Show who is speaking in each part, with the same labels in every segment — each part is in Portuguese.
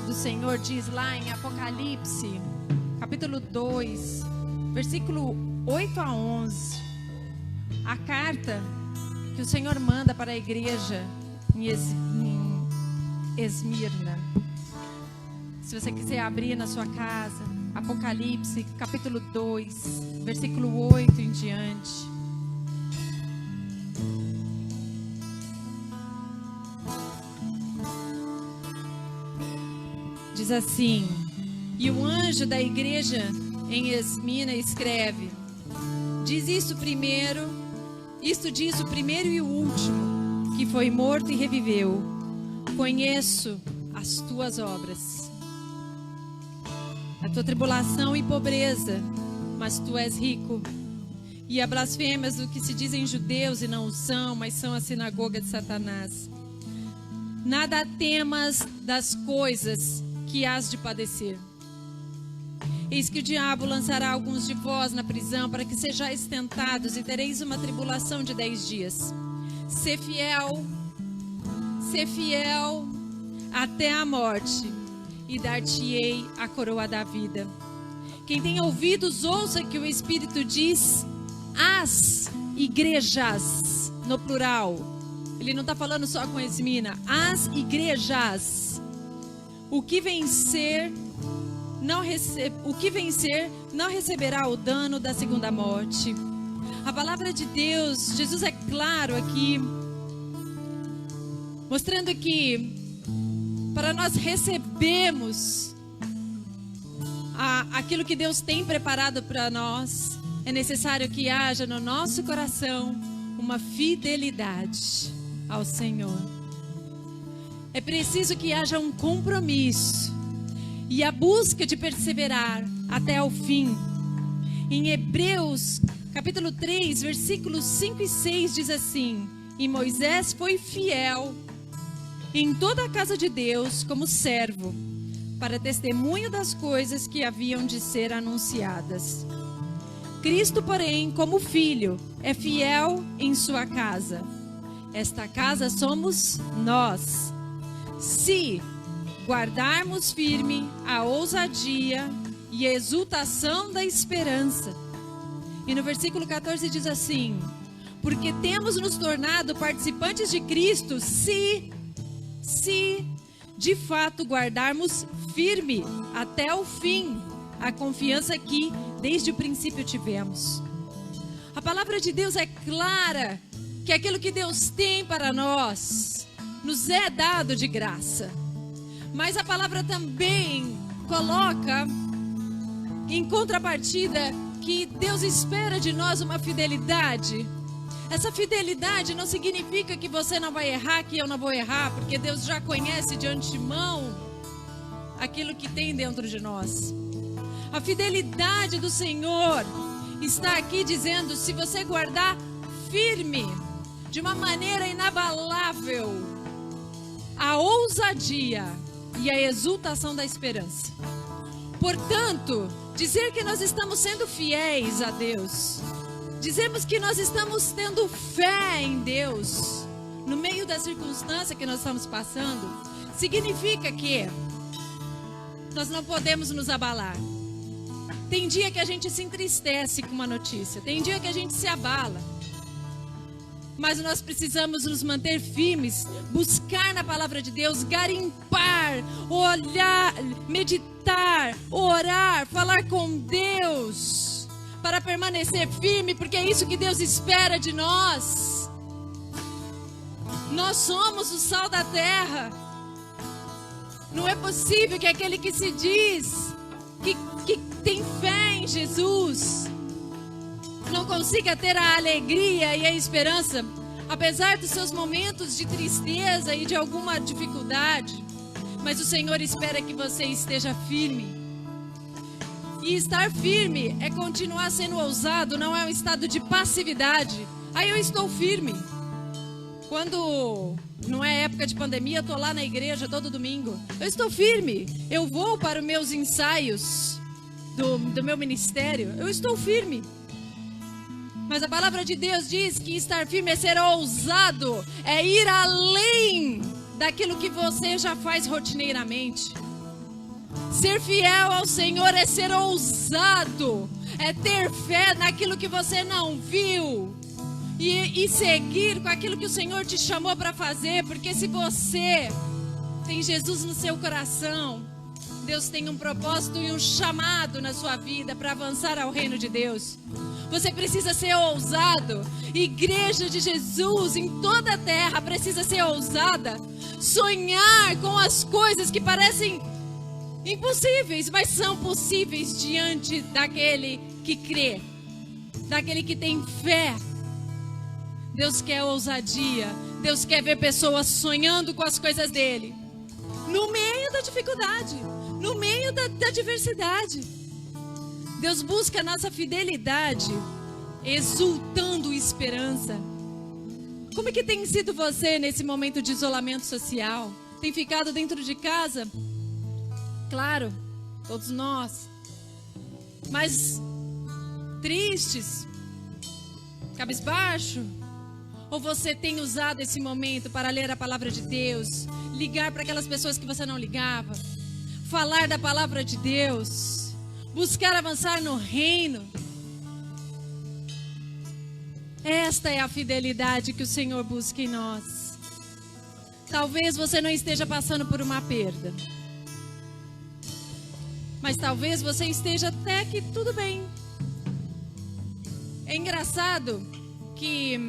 Speaker 1: do Senhor diz lá em Apocalipse, capítulo 2, versículo 8 a 11. A carta que o Senhor manda para a igreja em Esmirna. Se você quiser abrir na sua casa, Apocalipse, capítulo 2, versículo 8 em diante. Diz assim: e o anjo da igreja em Esmirna escreve: isto diz o primeiro e o último, que foi morto e reviveu. Conheço as tuas obras, a tua tribulação e pobreza, mas tu és rico. E a blasfêmias do que se dizem judeus e não o são, mas são a sinagoga de Satanás. Nada temas das coisas que hás de padecer. Eis que o diabo lançará alguns de vós na prisão, para que sejais tentados, e tereis uma tribulação de 10 dias. Sê fiel até a morte, e dar-te-ei a coroa da vida. Quem tem ouvidos, ouça que o Espírito diz às igrejas, no plural. Ele não está falando só com Esmirna, às igrejas. O que vencer não receberá o dano da segunda morte. A palavra de Deus, Jesus é claro aqui, mostrando que para nós recebermos aquilo que Deus tem preparado para nós, é necessário que haja no nosso coração uma fidelidade ao Senhor. É preciso que haja um compromisso e a busca de perseverar até o fim. Em Hebreus, capítulo 3, versículos 5 e 6 diz assim: e Moisés foi fiel em toda a casa de Deus como servo, para testemunho das coisas que haviam de ser anunciadas. Cristo, porém, como filho, é fiel em sua casa. Esta casa somos nós, se guardarmos firme a ousadia e a exultação da esperança. E no versículo 14 diz assim: porque temos nos tornado participantes de Cristo, se de fato guardarmos firme até o fim a confiança que desde o princípio tivemos. A palavra de Deus é clara que aquilo que Deus tem para nós nos é dado de graça. Mas a palavra também coloca em contrapartida que Deus espera de nós uma fidelidade. Essa fidelidade não significa que você não vai errar, que eu não vou errar, porque Deus já conhece de antemão aquilo que tem dentro de nós. A fidelidade do Senhor está aqui dizendo: se você guardar firme, de uma maneira inabalável, a ousadia e a exultação da esperança. Portanto, dizer que nós estamos sendo fiéis a Deus, dizemos que nós estamos tendo fé em Deus, no meio da circunstância que nós estamos passando, significa que nós não podemos nos abalar. Tem dia que a gente se entristece com uma notícia, tem dia que a gente se abala. Mas nós precisamos nos manter firmes, buscar na palavra de Deus, garimpar, olhar, meditar, orar, falar com Deus, para permanecer firme, porque é isso que Deus espera de nós. Nós somos o sal da terra. Não é possível que aquele que se diz que tem fé em Jesus não consiga ter a alegria e a esperança, apesar dos seus momentos de tristeza e de alguma dificuldade. Mas o Senhor espera que você esteja firme. E estar firme é continuar sendo ousado, não é um estado de passividade. Aí eu estou firme. Quando não é época de pandemia, eu estou lá na igreja todo domingo. Eu estou firme. Eu vou para os meus ensaios do meu ministério. Eu estou firme. Mas a palavra de Deus diz que estar firme é ser ousado, é ir além daquilo que você já faz rotineiramente. Ser fiel ao Senhor é ser ousado, é ter fé naquilo que você não viu e seguir com aquilo que o Senhor te chamou para fazer, porque se você tem Jesus no seu coração, Deus tem um propósito e um chamado na sua vida para avançar ao reino de Deus. Você precisa ser ousado. Igreja de Jesus em toda a terra precisa ser ousada. Sonhar com as coisas que parecem impossíveis, mas são possíveis diante daquele que crê, daquele que tem fé. Deus quer ousadia. Deus quer ver pessoas sonhando com as coisas dele, no meio da dificuldade, no meio da adversidade. Deus busca a nossa fidelidade, exultando esperança. Como é que tem sido você nesse momento de isolamento social? Tem ficado dentro de casa? Claro, todos nós. Mas tristes? Cabisbaixo? Ou você tem usado esse momento para ler a palavra de Deus, ligar para aquelas pessoas que você não ligava, falar da palavra de Deus, buscar avançar no reino? Esta é a fidelidade que o Senhor busca em nós. Talvez você não esteja passando por uma perda, mas talvez você esteja até que tudo bem. É engraçado que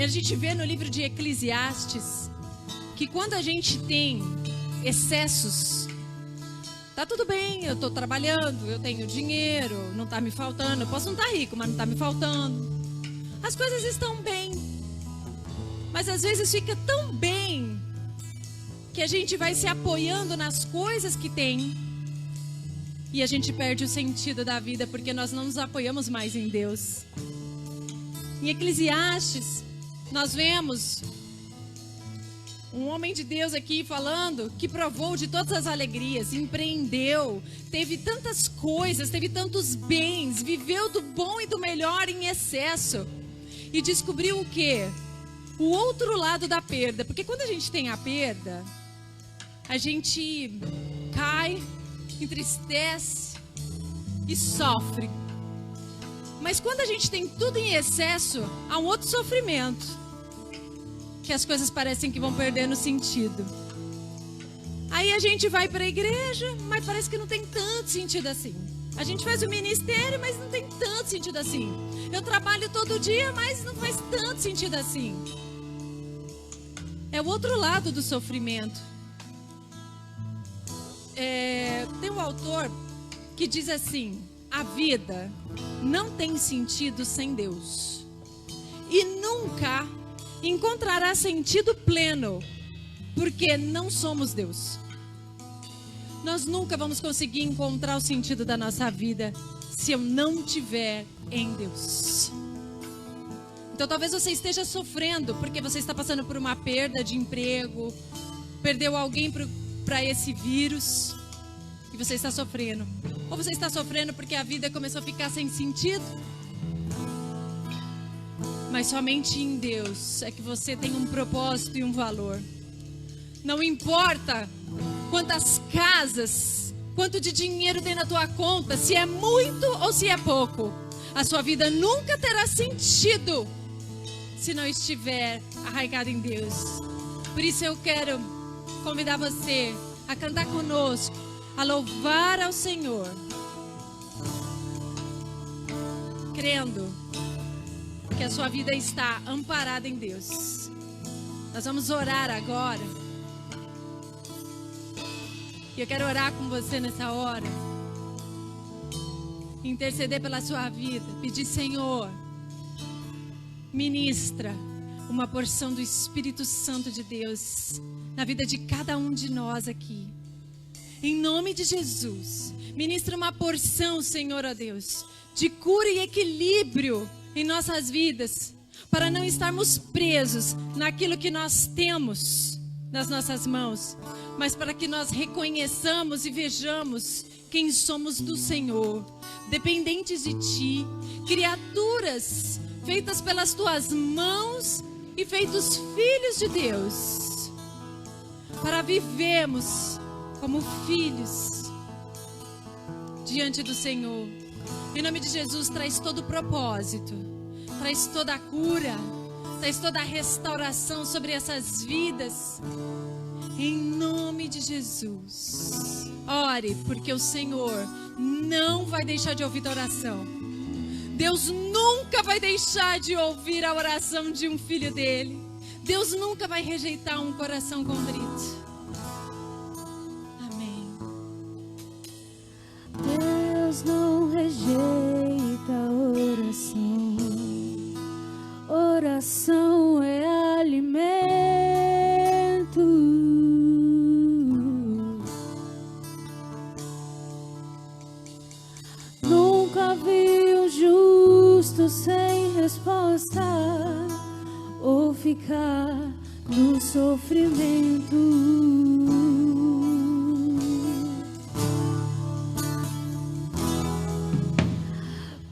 Speaker 1: a gente vê no livro de Eclesiastes que quando a gente tem excessos, tá tudo bem, eu tô trabalhando, eu tenho dinheiro, não tá me faltando, eu posso não estar rico, mas não tá me faltando. As coisas estão bem. Mas às vezes fica tão bem que a gente vai se apoiando nas coisas que tem e a gente perde o sentido da vida porque nós não nos apoiamos mais em Deus. Em Eclesiastes, nós vemos um homem de Deus aqui falando que provou de todas as alegrias, empreendeu, teve tantas coisas, teve tantos bens, viveu do bom e do melhor em excesso e descobriu o quê? O outro lado da perda. Porque quando a gente tem a perda, a gente cai, entristece e sofre. Mas quando a gente tem tudo em excesso, há um outro sofrimento, que as coisas parecem que vão perdendo sentido. Aí a gente vai para a igreja, mas parece que não tem tanto sentido assim. A gente faz o ministério, mas não tem tanto sentido assim. Eu trabalho todo dia, mas não faz tanto sentido assim. É o outro lado do sofrimento. Tem um autor que diz assim: a vida não tem sentido sem Deus. E nunca encontrará sentido pleno, porque não somos Deus. Nós nunca vamos conseguir encontrar o sentido da nossa vida se eu não tiver em Deus. Então talvez você esteja sofrendo porque você está passando por uma perda de emprego, perdeu alguém para esse vírus e você está sofrendo. Ou você está sofrendo porque a vida começou a ficar sem sentido. Mas somente em Deus é que você tem um propósito e um valor. Não importa quantas casas, quanto de dinheiro tem na tua conta, se é muito ou se é pouco, a sua vida nunca terá sentido se não estiver arraigado em Deus. Por isso eu quero convidar você a cantar conosco, a louvar ao Senhor, crendo que a sua vida está amparada em Deus. Nós vamos orar agora. E eu quero orar com você nessa hora, interceder pela sua vida, pedir: Senhor, ministra uma porção do Espírito Santo de Deus na vida de cada um de nós aqui. Em nome de Jesus, ministra uma porção, Senhor, ó Deus, de cura e equilíbrio em nossas vidas, para não estarmos presos naquilo que nós temos nas nossas mãos, mas para que nós reconheçamos e vejamos quem somos do Senhor, dependentes de Ti, criaturas feitas pelas Tuas mãos e feitos filhos de Deus, para vivermos como filhos diante do Senhor. Em nome de Jesus, traz todo o propósito, traz toda a cura, traz toda a restauração sobre essas vidas. Em nome de Jesus. Ore, porque o Senhor não vai deixar de ouvir a oração. Deus nunca vai deixar de ouvir a oração de um filho dele. Deus nunca vai rejeitar um coração contrito. Amém.
Speaker 2: Deus não rejeita a oração. Oração é alimento. Nunca vi um justo sem resposta ou ficar no sofrimento.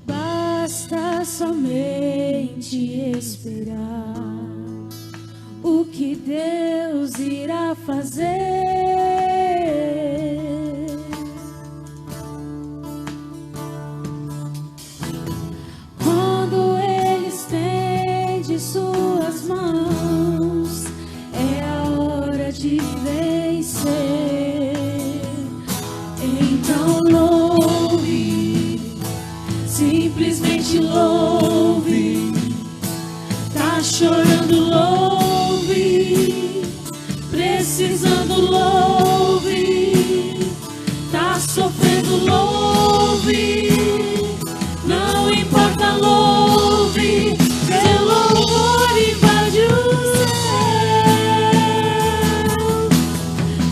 Speaker 2: Basta somente esperar o que Deus irá fazer. Quando Ele estende suas mãos, é a hora de vencer. Então louve, simplesmente louve. Tá chorando, louve. Precisando, louve. Tá sofrendo, louve. Não importa, louve. Seu louvor invade o céu.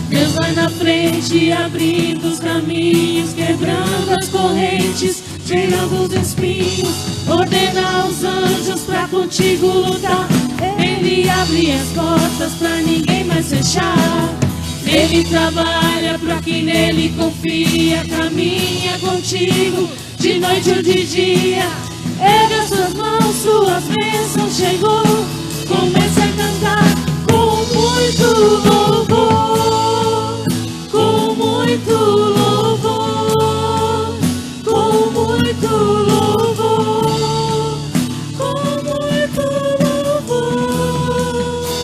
Speaker 2: Deus vai na frente, abrindo os caminhos, quebrando as correntes, tirando os espinhos. Ordena aos anjos pra contigo lutar. Ele abre as portas pra ninguém mais fechar. Ele trabalha pra quem nele confia. Caminha contigo de noite ou de dia. Erga suas mãos, suas bênçãos chegou. Comece a cantar com muito louvor.